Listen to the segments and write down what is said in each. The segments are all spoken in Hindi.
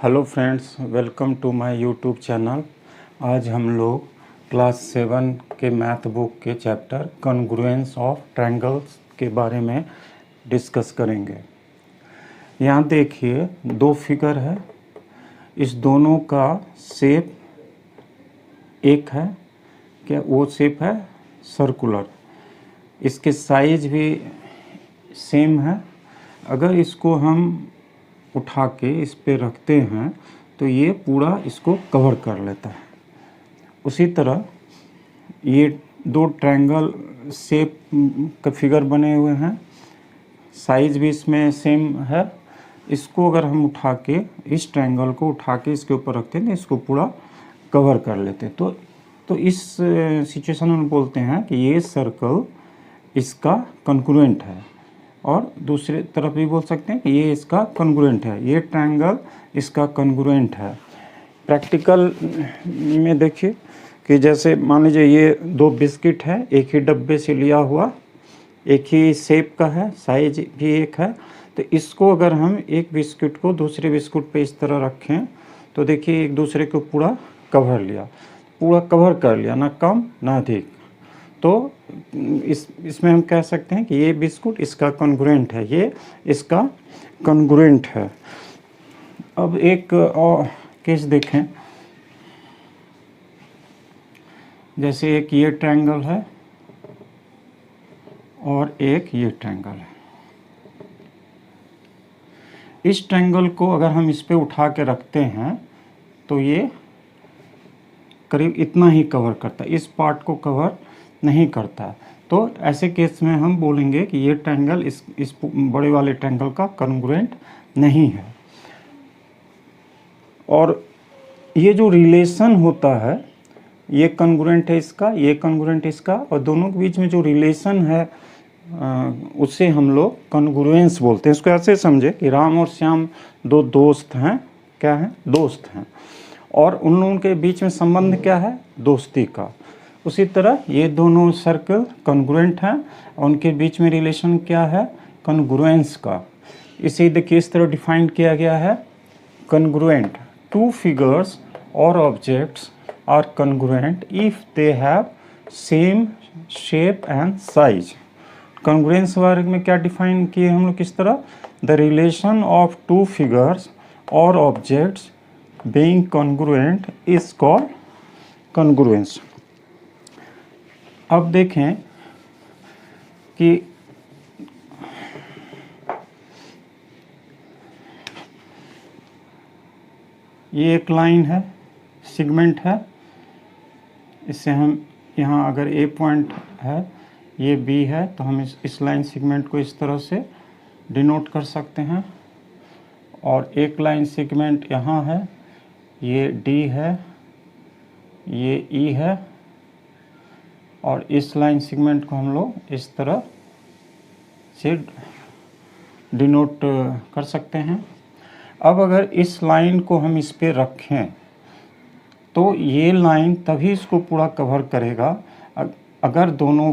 Hello friends, welcome to my YouTube channel. आज हम लोग क्लास 7 के मैथ बुक के चैप्टर कॉन्ग्रुएंस ऑफ ट्रायंगल्स के बारे में डिस्कस करेंगे। यहाँ देखिए दो फिगर है, इस दोनों का शेप एक है, क्या वो शेप है सर्कुलर, इसके साइज भी सेम है। अगर इसको हम उठा के इस पे रखते हैं तो ये पूरा इसको कवर कर लेता है। उसी तरह ये दो ट्रायंगल शेप का फिगर बने हुए हैं, साइज भी इसमें सेम है। इसको अगर हम उठा के इस ट्रायंगल को उठा के इसके ऊपर रखते हैं तो इसको पूरा कवर कर लेते हैं। तो इस सिचुएशन में बोलते हैं कि ये सर्कल इसका कॉन्ग्रुएंट है, और दूसरी तरफ भी बोल सकते हैं कि ये इसका कॉन्ग्रुएंट है, ये ट्रायंगल इसका कॉन्ग्रुएंट है। प्रैक्टिकल में देखिए कि जैसे मान लीजिए ये दो बिस्किट है, एक ही डब्बे से लिया हुआ, एक ही शेप का है, साइज भी एक है। तो इसको अगर हम एक बिस्किट को दूसरे बिस्कुट पे इस तरह रखें तो देखिए एक दूसरे को पूरा कवर कर लिया, ना कम ना अधिक। तो इसमें हम कह सकते हैं कि ये बिस्कुट इसका कॉन्ग्रुएंट है, ये इसका कॉन्ग्रुएंट है। अब एक और केस देखें, जैसे एक ये ट्रायंगल है और एक ये ट्रायंगल है। इस ट्रायंगल को अगर हम इस पे उठा के रखते हैं तो ये करीब इतना ही कवर करता है, इस पार्ट को कवर नहीं करता। तो ऐसे केस में हम बोलेंगे कि ये ट्रायंगल इस बड़े वाले ट्रायंगल का कॉन्ग्रुएंट नहीं है। और ये जो रिलेशन होता है, ये कॉन्ग्रुएंट है इसका, ये कॉन्ग्रुएंट इसका, और दोनों के बीच में जो रिलेशन है उससे हम लोग कॉन्ग्रुएंस बोलते हैं। इसको ऐसे समझे कि राम और श्याम दो दोस्त हैं, क्या हैं? दोस्त हैं, और उन लोगों के बीच में संबंध क्या है? दोस्ती का। उसी तरह ये दोनों सर्कल कॉन्ग्रुएंट हैं, उनके बीच में रिलेशन क्या है? कॉन्ग्रुएंस का। इसे देखिए इस तरह डिफाइन किया गया है, कॉन्ग्रुएंट, टू फिगर्स और objects are congruent if they have same shape and size. Congruence वर्ग में क्या डिफाइन किए हम लोग किस तरह? The relation of two figures और objects being congruent is called congruence. अब देखें कि ये एक लाइन है, सेगमेंट है, इससे हम यहाँ अगर ए पॉइंट है, ये बी है, तो हम इस लाइन सेगमेंट को इस तरह से डिनोट कर सकते हैं। और एक लाइन सेगमेंट यहाँ है, ये डी है, ये ई है, और इस लाइन सेगमेंट को हम लोग इस तरह से डिनोट कर सकते हैं। अब अगर इस लाइन को हम इस पे रखें तो ये लाइन तभी इसको पूरा कवर करेगा अगर दोनों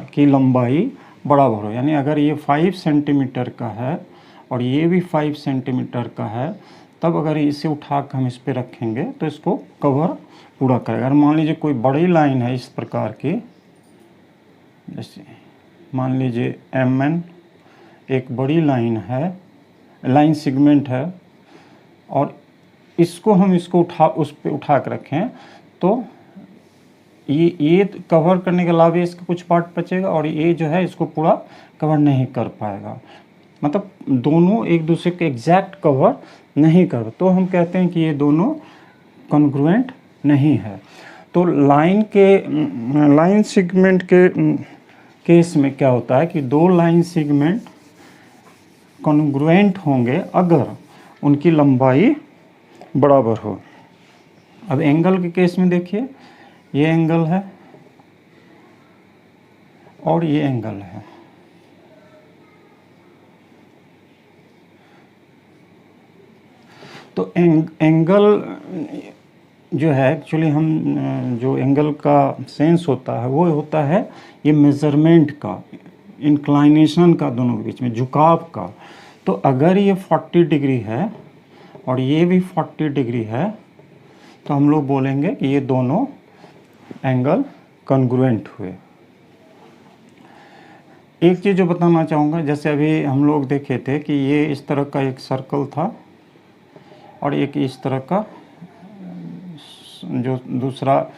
की लंबाई बराबर हो। यानी अगर ये 5 सेंटीमीटर का है और ये भी 5 सेंटीमीटर का है, तब अगर इसे उठा कर हम इस पे रखेंगे तो इसको कवर पूरा करेगा। अगर मान लीजिए कोई बड़ी लाइन है इस प्रकार की, जैसे मान लीजिए MN एक बड़ी लाइन है, लाइन सेगमेंट है, और इसको हम उस पे उठा कर रखें तो ये कवर करने के अलावा इसका कुछ पार्ट बचेगा, और ये जो है इसको पूरा कवर नहीं कर पाएगा। मतलब दोनों एक दूसरे के एग्जैक्ट कवर नहीं कर, तो हम कहते हैं कि ये दोनों कॉन्ग्रुएंट नहीं है। तो लाइन सेगमेंट के केस में क्या होता है कि दो लाइन सेगमेंट कॉन्ग्रुएंट होंगे अगर उनकी लंबाई बराबर हो। अब एंगल के केस में देखिए, ये एंगल है और ये एंगल है। तो एंगल जो है एक्चुअली हम जो एंगल का सेंस होता है वो होता है ये मेज़रमेंट का, इंक्लाइनेशन का, दोनों के बीच में झुकाव का। तो अगर ये 40 डिग्री है और ये भी 40 डिग्री है, तो हम लोग बोलेंगे कि ये दोनों एंगल कॉन्ग्रुएंट हुए। एक चीज़ जो बताना चाहूँगा, जैसे अभी हम लोग देखे थे कि ये इस तरह का एक सर्कल था और एक इस तरह का जो दूसरा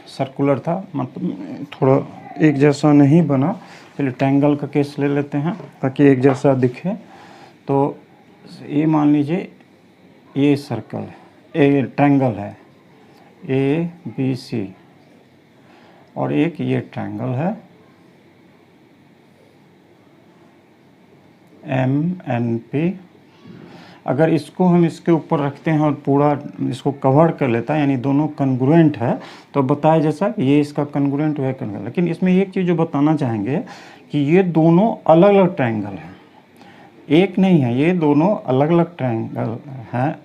सर्कुलर था, मतलब थोड़ा एक जैसा नहीं बना। चलिए ट्रायंगल का केस ले लेते हैं ताकि एक जैसा दिखे। तो ये मान लीजिए ये सर्कल है, ये ट्रायंगल है ABC, और एक ये ट्रायंगल है MNP। अगर इसको हम इसके ऊपर रखते हैं और पूरा इसको कवर कर लेता है, यानी दोनों कॉन्ग्रुएंट है, तो बताया जैसा ये इसका कॉन्ग्रुएंट है कॉन्ग्रुएंट। लेकिन इसमें एक चीज़ जो बताना चाहेंगे कि ये दोनों अलग अलग ट्रायंगल हैं, एक नहीं है, ये दोनों अलग अलग ट्रायंगल हैं।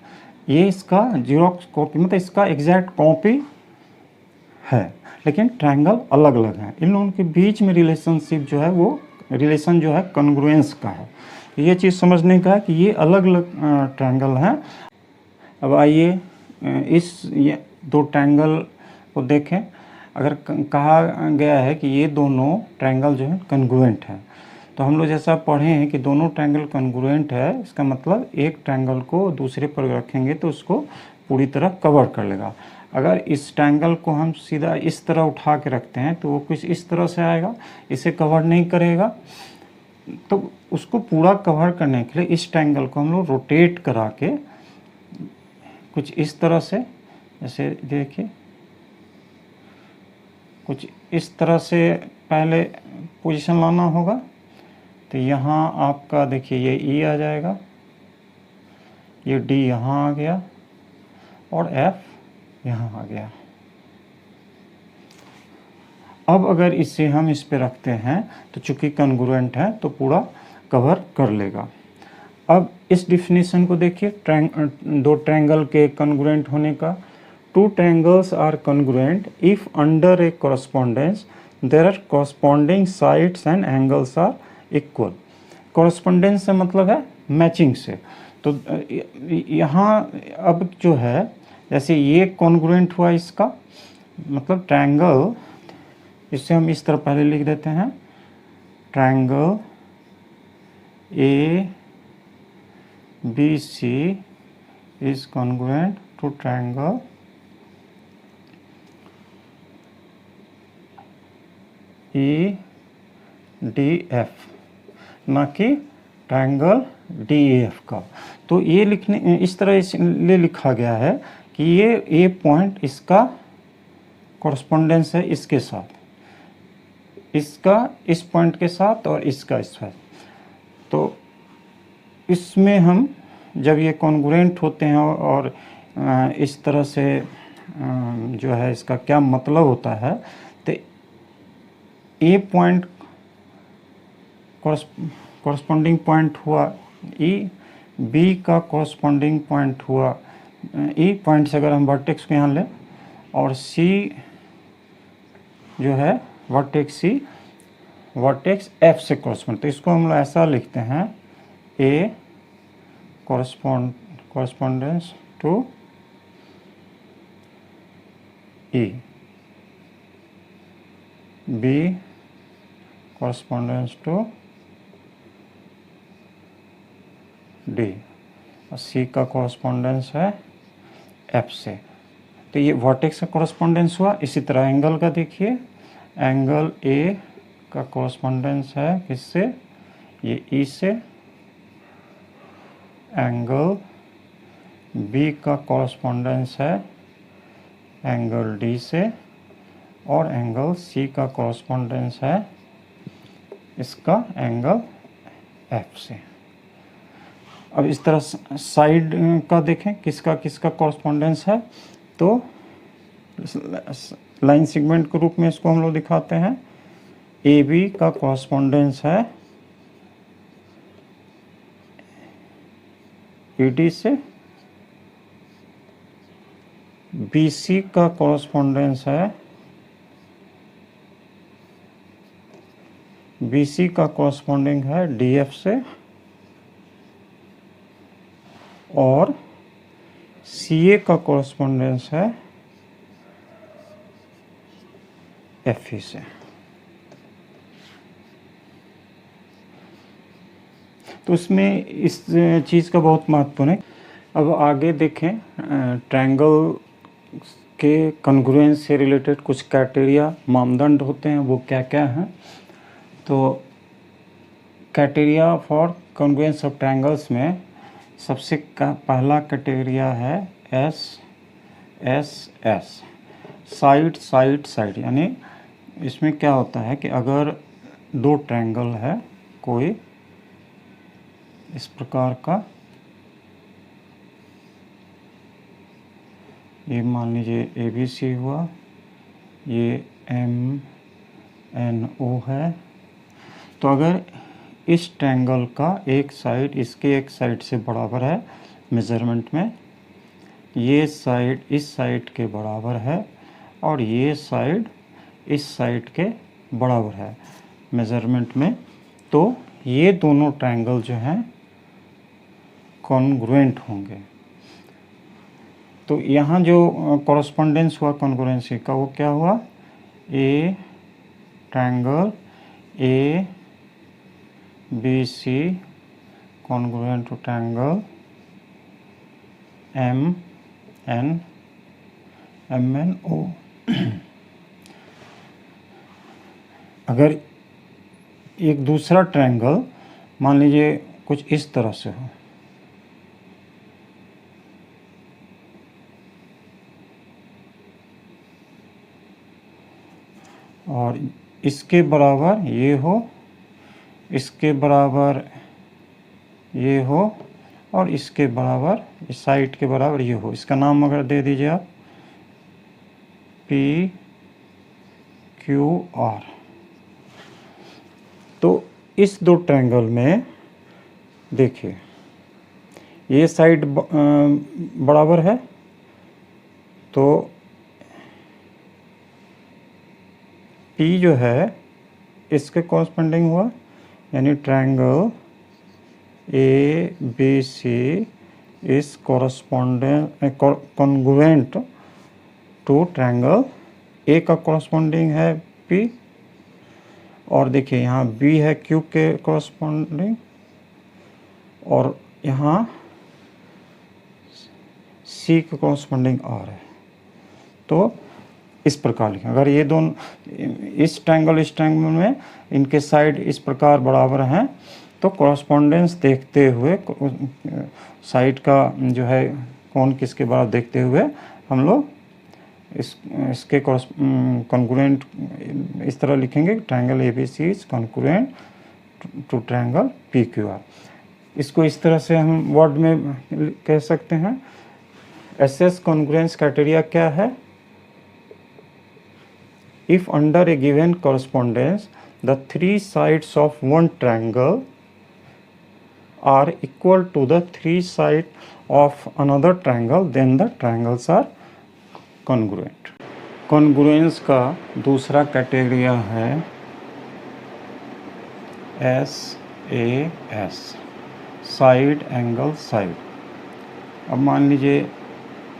ये इसका जीरोक्स कॉपी, मतलब इसका एग्जैक्ट कॉपी है, लेकिन ट्रायंगल अलग अलग हैं। इन लोगों के बीच में रिलेशनशिप जो है, वो रिलेशन जो है कॉन्ग्रुएंस का है। ये चीज़ समझने का है कि ये अलग अलग ट्रायंगल हैं। अब आइए ये दो ट्रायंगल को देखें। अगर कहा गया है कि ये दोनों ट्रायंगल जो है कॉन्ग्रुएंट है, तो हम लोग जैसा पढ़े हैं कि दोनों ट्रायंगल कॉन्ग्रुएंट है, इसका मतलब एक ट्रायंगल को दूसरे पर रखेंगे तो उसको पूरी तरह कवर कर लेगा। अगर इस ट्रायंगल को हम सीधा इस तरह उठा के रखते हैं तो वो कुछ इस तरह से आएगा, इसे कवर नहीं करेगा। तो उसको पूरा कवर करने के लिए इस ट्रायंगल को हम लोग रोटेट करा के कुछ इस तरह से, जैसे देखिए कुछ इस तरह से पहले पोजीशन लाना होगा। तो यहाँ आपका देखिए ये E आ जाएगा, ये D यहाँ आ गया और F यहाँ आ गया। अब अगर इसे हम इस पे रखते हैं तो चूंकि कॉन्ग्रुएंट है तो पूरा कवर कर लेगा। अब इस डिफिनीशन को देखिए, दो ट्रायंगल के कॉन्ग्रुएंट होने का। Two triangles are congruent if under a correspondence there are corresponding sides and angles are equal. Correspondence से मतलब है मैचिंग से। तो यहाँ अब जो है, जैसे ये कॉन्ग्रुएंट हुआ इसका, मतलब ट्रायंगल, इससे हम इस तरह पहले लिख देते हैं, triangle ABC is congruent to triangle EDF, ना कि ट्रायंगल DEF का। तो ये लिखने इस तरह इसलिए लिखा गया है कि ये पॉइंट इसका कॉरस्पॉन्डेंस है इसके साथ, इसका इस पॉइंट के साथ और इसका इस साथ। तो इसमें हम जब ये कॉन्ग्रुएंट होते हैं और इस तरह से जो है इसका क्या मतलब होता है, तो ए पॉइंट कॉरस्पॉन्डिंग पॉइंट हुआ E, B का कॉरस्पॉन्डिंग पॉइंट हुआ E पॉइंट से अगर हम वर्टेक्स को यहाँ लें, और C जो है वर्टेक्स C वर्टेक्स F से कॉरस्पॉन्ड, तो इसको हम लोग ऐसा लिखते हैं, A correspondence to E, B correspondence to D, और C का कॉरस्पॉन्डेंस है F से। तो ये वर्टेक्स का कॉरस्पॉन्डेंस हुआ। इसी तरह एंगल का देखिए, एंगल A का कॉरस्पॉन्डेंस है किससे, ये E से। एंगल B का कॉरस्पॉन्डेंस है एंगल D से, और एंगल C का कॉरस्पॉन्डेंस है इसका एंगल F से। अब इस तरह साइड का देखें किसका किसका कॉरस्पॉन्डेंस है, तो लाइन सेगमेंट के रूप में इसको हम लोग दिखाते हैं। AB का कॉरस्पॉन्डेंस है ED से, BC का कॉरस्पॉन्डेंस है BC का कॉरस्पॉन्डिंग है DF से, और CA का कॉरस्पॉन्डेंस है FE से। तो उसमें इस चीज़ का बहुत महत्वपूर्ण है। अब आगे देखें, ट्रायंगल के कॉन्ग्रुएंस से रिलेटेड कुछ क्राइटेरिया, मानदंड होते हैं, वो क्या क्या हैं। तो criteria for congruence of triangles में सबसे पहला क्राइटेरिया है SSS, साइड साइड साइड। यानी इसमें क्या होता है कि अगर दो ट्रायंगल है कोई इस प्रकार का, ये मान लीजिए ABC हुआ, ये MNO है। तो अगर इस ट्रायंगल का एक साइड इसके एक साइड से बराबर है मेज़रमेंट में, ये साइड इस साइड के बराबर है और ये साइड इस साइड के बराबर है मेज़रमेंट में, तो ये दोनों ट्रायंगल जो हैं कॉन्ग्रुएंट होंगे। तो यहाँ जो कॉरस्पॉन्डेंस हुआ कॉन्ग्रुएंसी का, वो क्या हुआ, a triangle ABC congruent to triangle MNO। अगर एक दूसरा ट्रायंगल मान लीजिए कुछ इस तरह से हो, और इसके बराबर ये हो, इसके बराबर ये हो, और इसके बराबर इस साइड के बराबर ये हो, इसका नाम अगर दे दीजिए आप PQR। तो इस दो ट्रायंगल में देखिए ये साइड बराबर है, तो P जो है इसके कॉरस्पॉन्डिंग हुआ, यानी triangle ABC is congruent to triangle A का कॉरस्पॉन्डिंग है P, और देखिए यहाँ B है Q के कॉरस्पॉन्डिंग, और यहाँ C के कॉरस्पॉन्डिंग R है। तो इस प्रकार लिखें, अगर ये दोनों इस ट्रायंगल में इनके साइड इस प्रकार बराबर हैं, तो कॉरस्पॉन्डेंस देखते हुए साइड का जो है कौन किसके बराबर देखते हुए हम लोग इसके कॉन्ग्रुएंट इस तरह लिखेंगे, triangle ABC is congruent to triangle PQR। इसको इस तरह से हम वर्ड में कह सकते हैं। SS कॉन्ग्रुएंस क्राइटेरिया क्या है, if under a given correspondence the three sides of one triangle are equal to the three sides of another triangle, then the triangles are congruent। Congruence का दूसरा क्राइटेरिया है SAS, साइड एंगल साइड। अब मान लीजिए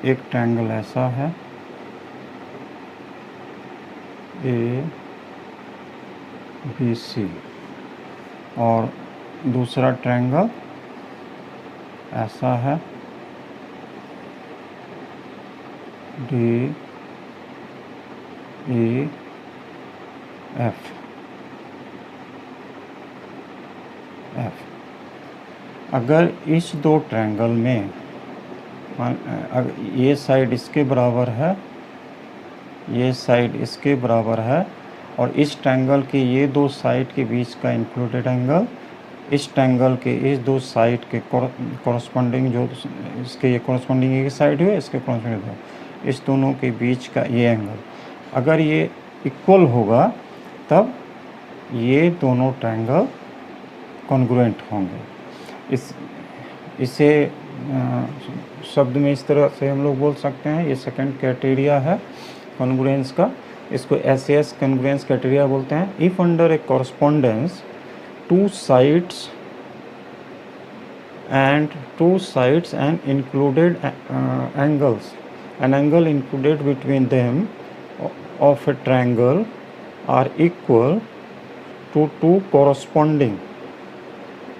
एक ट्रायंगल ऐसा है ABC, और दूसरा ट्रायंगल ऐसा है DEF। अगर इस दो ट्रायंगल में अगर ये साइड इसके बराबर है, ये साइड इसके बराबर है, और इस ट्रायंगल के ये दो साइड के बीच का इंक्लूडेड एंगल इस ट्रायंगल के इस दो साइड के कॉरस्पॉन्डिंग, जो इसके ये कॉरस्पॉन्डिंग एक साइड हुए, इसके कॉरस्पॉन्डिंग इस दोनों के बीच का ये एंगल अगर ये इक्वल होगा, तब ये दोनों ट्रायंगल कॉन्ग्रुएंट होंगे। इसे शब्द में इस तरह से हम लोग बोल सकते हैं, ये सेकंड क्राइटेरिया है कॉन्ग्रुएंस का। इसको SAS कॉन्ग्रुएंस क्राइटेरिया बोलते हैं। If under a correspondence two sides and two sides and included angles. An angle included between them of a triangle are equal to two corresponding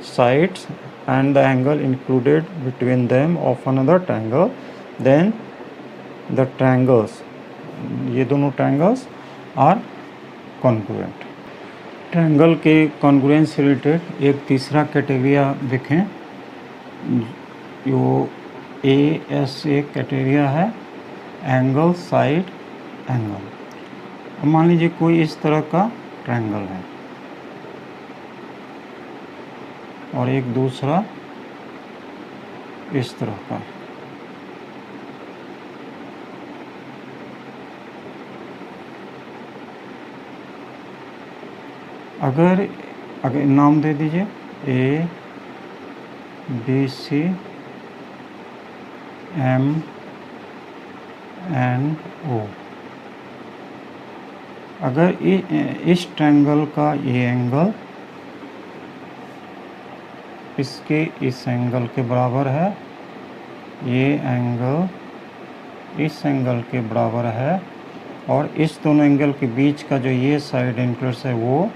sides and the angle included between them of another triangle, then the triangles, ये दोनों triangles are congruent. ट्रायंगल के कॉन्ग्रुएंस से रिलेटेड एक तीसरा कैटेगरिया देखें, जो ASA कैटेगरिया है, एंगल साइड एंगल। अब मान लीजिए कोई इस तरह का ट्रायंगल है और एक दूसरा इस तरह का। अगर नाम दे दीजिए A B C M N O। अगर इस ट्रायंगल का ये एंगल इसके इस एंगल के बराबर है, ये एंगल इस एंगल के बराबर है, और इस दोनों एंगल के बीच का जो ये साइड इंक्लस है वो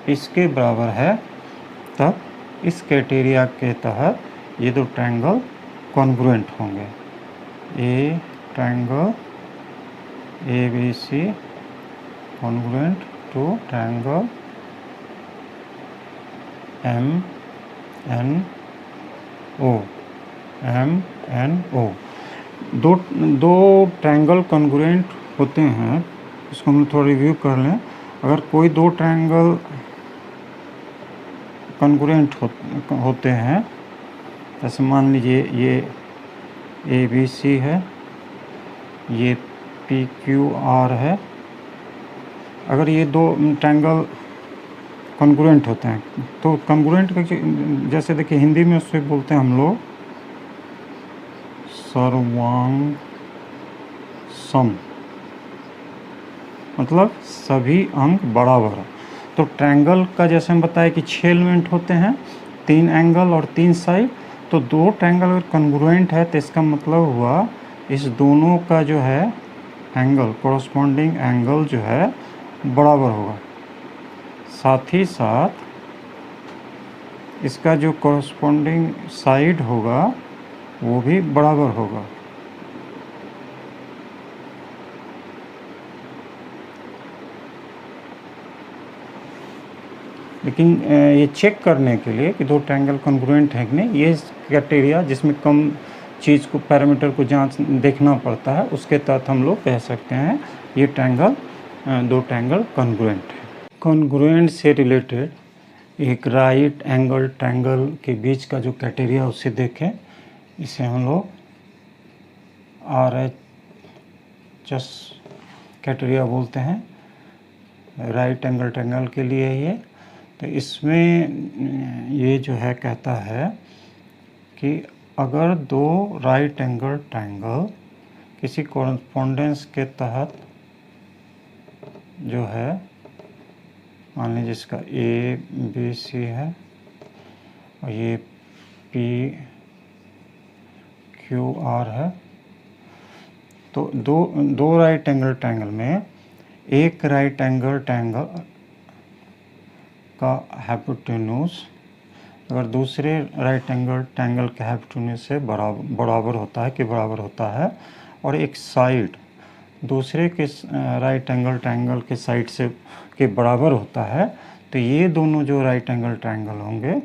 इसके बराबर है, तब इस क्राइटेरिया के तहत ये दो ट्रायंगल कॉन्ग्रुएंट होंगे। A triangle ABC congruent to triangle MNO। दो ट्रायंगल कॉन्ग्रुएंट होते हैं, इसको हम थोड़ा रिव्यू कर लें। अगर कोई दो ट्रायंगल कॉन्ग्रुएंट होते हैं, जैसे मान लीजिए ये ABC है, ये PQR है। अगर ये दो ट्रायंगल कॉन्ग्रुएंट होते हैं तो कॉन्ग्रुएंट जैसे देखिए हिंदी में उससे बोलते हैं हम लोग सर्वांग सम, मतलब सभी अंक बराबर। तो ट्रायंगल का जैसे हम बताए कि 6 एलिमेंट होते हैं, 3 एंगल और 3 साइड। तो दो ट्रायंगल अगर कॉन्ग्रुएंट है तो इसका मतलब हुआ इस दोनों का जो है एंगल, कॉरस्पॉन्डिंग एंगल जो है बराबर होगा। साथ ही साथ इसका जो कॉरस्पॉन्डिंग साइड होगा वो भी बराबर होगा। लेकिन ये चेक करने के लिए कि दो ट्रायंगल कॉन्ग्रुएंट है कि नहीं, ये क्राइटेरिया जिसमें कम चीज़ को पैरामीटर को देखना पड़ता है, उसके तहत हम लोग कह सकते हैं ये दो ट्रायंगल कॉन्ग्रुएंट है। कॉन्ग्रुएंट से रिलेटेड एक राइट एंगल ट्रायंगल के बीच का जो क्राइटेरिया उसे देखें। इसे हम लोग RHS क्राइटेरिया बोलते हैं, राइट एंगल ट्रायंगल के लिए ये। तो इसमें ये जो है कहता है कि अगर दो राइट एंगल ट्रायंगल किसी कॉरस्पॉन्डेंस के तहत जो है, मान लीजिए इसका ABC है और ये PQR है, तो दो राइट एंगल ट्रायंगल में एक राइट एंगल ट्रायंगल का हाइपोटेन्यूज अगर दूसरे राइट एंगल ट्रायंगल के हाइपोटेन्यूज से बराबर होता है कि बराबर होता है, और एक साइड दूसरे के राइट एंगल ट्रायंगल के साइड से के बराबर होता है, तो ये दोनों जो राइट एंगल ट्रायंगल होंगे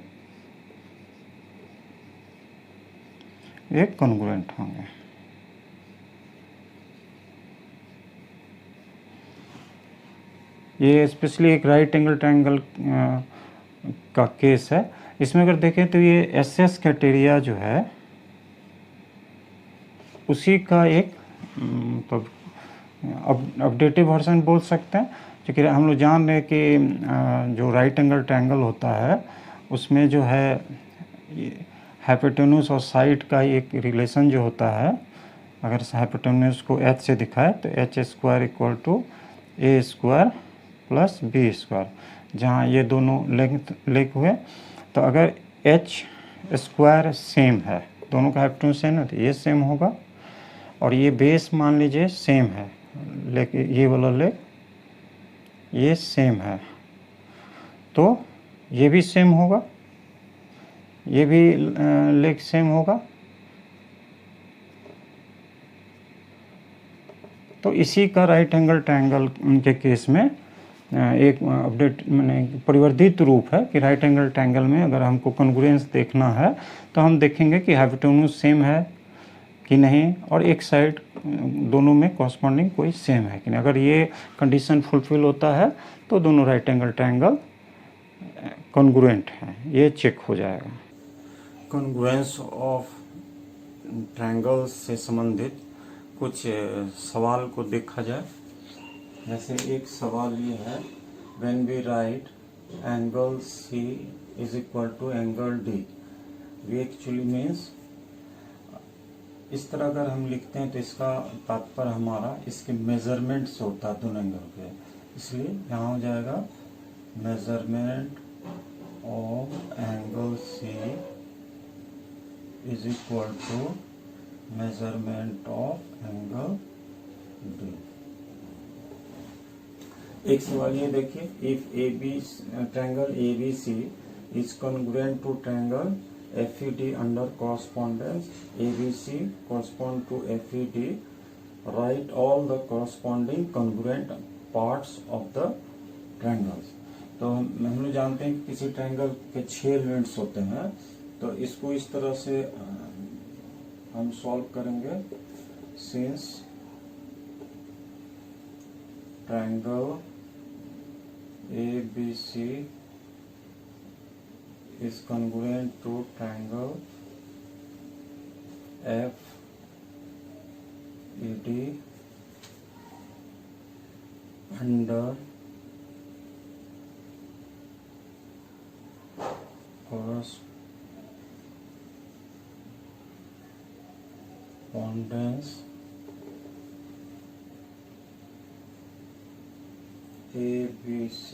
एक कॉन्ग्रुएंट होंगे। ये स्पेशली एक राइट एंगल ट्रायंगल का केस है। इसमें अगर देखें तो ये SS क्राइटेरिया जो है उसी का एक तो अपडेटेड वर्जन बोल सकते हैं, क्योंकि हम लोग जान रहे हैं कि जो राइट एंगल ट्रायंगल होता है उसमें जो है हाइपोटेन्यूज और साइड का एक रिलेशन जो होता है, अगर हाइपोटेन्यूज को H से दिखाए तो H² equal to A² plus B², जहाँ ये दोनों लेंथ हुए। तो अगर H स्क्वायर सेम है, दोनों का हाइपोटेन्यूज सेम है तो ये सेम होगा। और ये बेस मान लीजिए सेम है, लेकिन ये वाला लेग ये सेम है तो ये भी सेम होगा, ये भी लेग सेम होगा। तो इसी का राइट एंगल ट्रायंगल के केस में एक अपडेट मैंने परिवर्धित रूप है कि राइट एंगल ट्रायंगल में अगर हमको कॉन्ग्रुएंस देखना है तो हम देखेंगे कि हाइपोटेन्यूज सेम है कि नहीं, और एक साइड दोनों में कॉरस्पॉन्डिंग कोई सेम है कि नहीं। अगर ये कंडीशन फुलफिल होता है तो दोनों राइट एंगल ट्रायंगल कॉन्ग्रुएंट है, ये चेक हो जाएगा। कॉन्ग्रुएंस ऑफ ट्रायंगल से संबंधित कुछ सवाल को देखा जाए। जैसे एक सवाल ये है, when we write angle C is equal to angle D, we actually means, इस तरह अगर हम लिखते हैं तो इसका तात्पर्य हमारा इसके मेजरमेंट से होता है दोनों एंगल के, इसलिए यहाँ हो जाएगा measurement of angle C is equal to measurement of angle D. एक सवाल ये देखिए, if A B triangle A B C is congruent to triangle FED under correspondence ABC correspond to FED, write all the corresponding congruent parts of the triangles। तो हम लोग जानते हैं कि किसी ट्रायंगल के 6 एलिमेंट्स होते हैं, तो इसको इस तरह से हम सॉल्व करेंगे। Since triangle ABC is congruent to triangle FED under correspondence ABC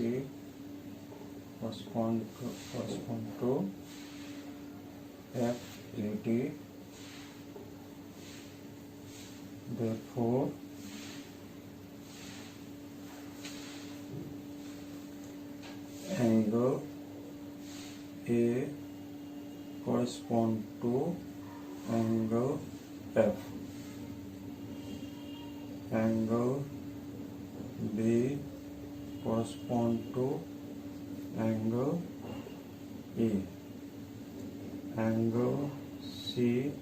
correspond to FED, therefore angle A correspond to angle F, angle B correspond to angle E, angle C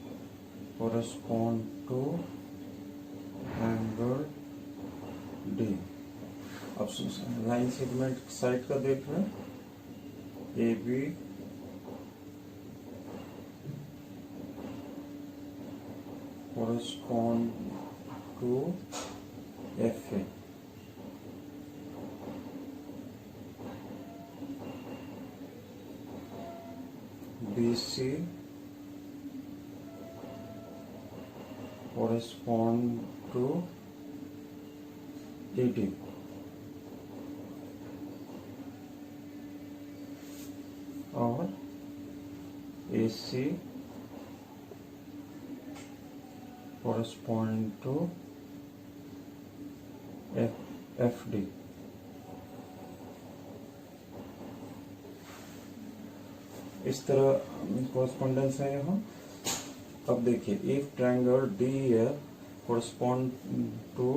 correspond to angle D। अब लाइन सेगमेंट साइड का देख रहे हैं, AB correspond to FA, BC correspond to ED, और AC correspond to FD। इस तरह कॉरस्पॉन्डेंस है यहाँ। अब देखिए, if triangle DEF correspond to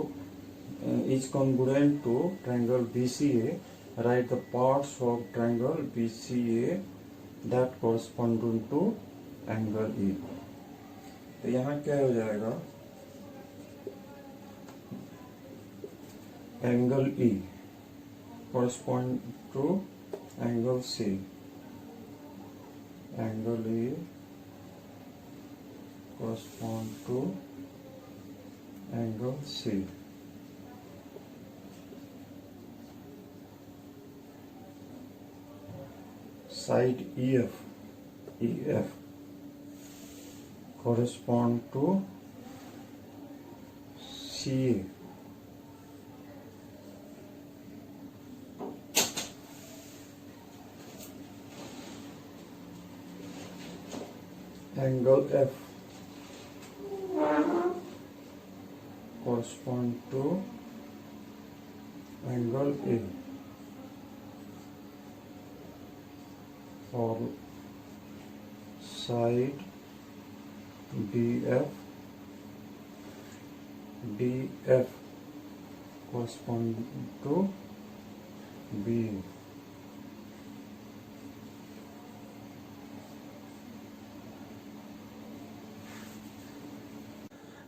is congruent to triangle BCA, write the parts of triangle BCA that correspond to angle E। तो यहाँ क्या हो जाएगा, angle E correspond to angle C, angle E correspond to angle C। Side EF correspond to CA, angle F correspond to angle A for side DF correspond to B.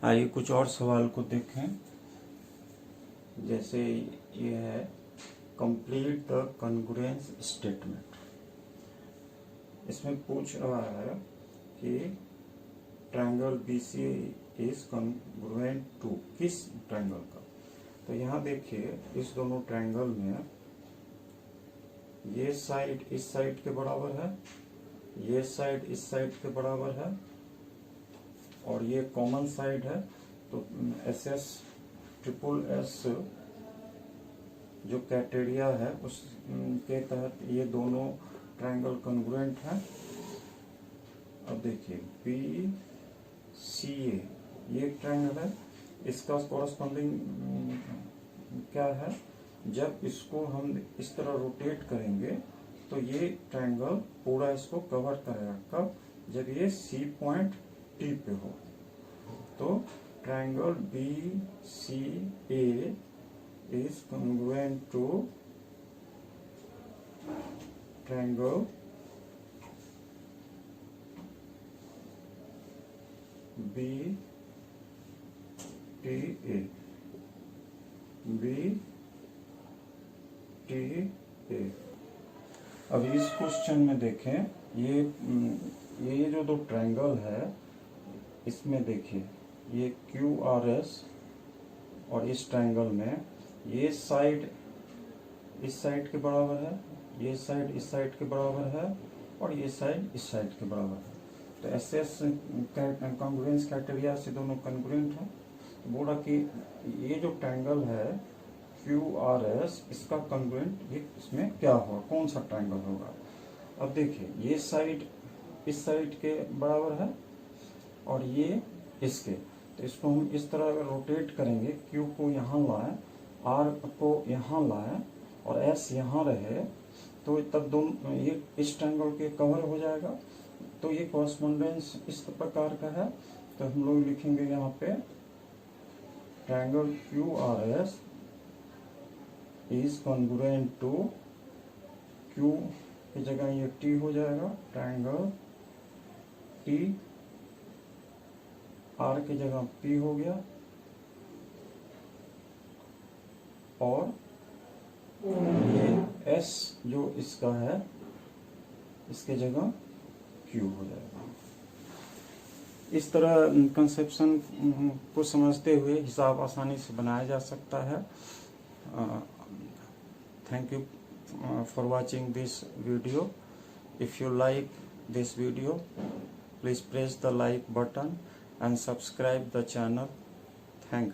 आइए कुछ और सवाल को देखें। जैसे ये है कंप्लीट द कॉन्ग्रुएंस स्टेटमेंट। इसमें पूछ रहा है कि triangle BC is congruent to किस ट्रायंगल का। तो यहाँ देखिए इस दोनों ट्रायंगल में ये साइड इस साइड के बराबर है, ये साइड इस साइड के बराबर है और ये कॉमन साइड है। तो SS जो क्राइटेरिया है उसके तहत ये दोनों ट्रायंगल कॉन्ग्रुएंट है। अब देखिए BCA ये ट्रायंगल है, इसका कॉरस्पॉन्डिंग क्या है, जब इसको हम इस तरह रोटेट करेंगे तो ये ट्रायंगल पूरा इसको कवर करेगा। कब? जब ये C पॉइंट T पे हो। तो triangle BCA is congruent to triangle BTA। अब इस क्वेश्चन में देखें, ये जो दो ट्रायंगल है इसमें देखिए ये QRS और इस ट्रायंगल में ये साइड इस साइड के बराबर है, ये साइड इस साइड के बराबर है और ये साइड इस साइड के बराबर है। तो SS कॉन्ग्रुएंस क्राइटेरिया से दोनों कॉन्ग्रुएंट है। तो बोला कि ये जो ट्रायंगल है QRS इसका कॉन्ग्रुएंट ये इसमें क्या होगा, कौन सा ट्रायंगल होगा। अब देखिए ये साइड इस साइड के बराबर है और ये इसके। तो इसको हम इस तरह रोटेट करेंगे, Q को यहाँ लाएं, R को यहाँ लाएं और S यहाँ रहे तो तब दोनों ये इस ट्रायंगल के कवर हो जाएगा। तो ये कॉरस्पॉन्डेंस इस प्रकार का है। तो हम लोग लिखेंगे यहाँ पे triangle QRS is congruent to Q की जगह ये T हो जाएगा, ट्रायंगल T R की जगह P हो गया और ये S जो इसका है इसके जगह Q हो जाएगा। इस तरह कंसेप्शन को समझते हुए हिसाब आसानी से बनाया जा सकता है। Thank you for watching this video. If you like this video, please press the like button and subscribe the channel. Thank you.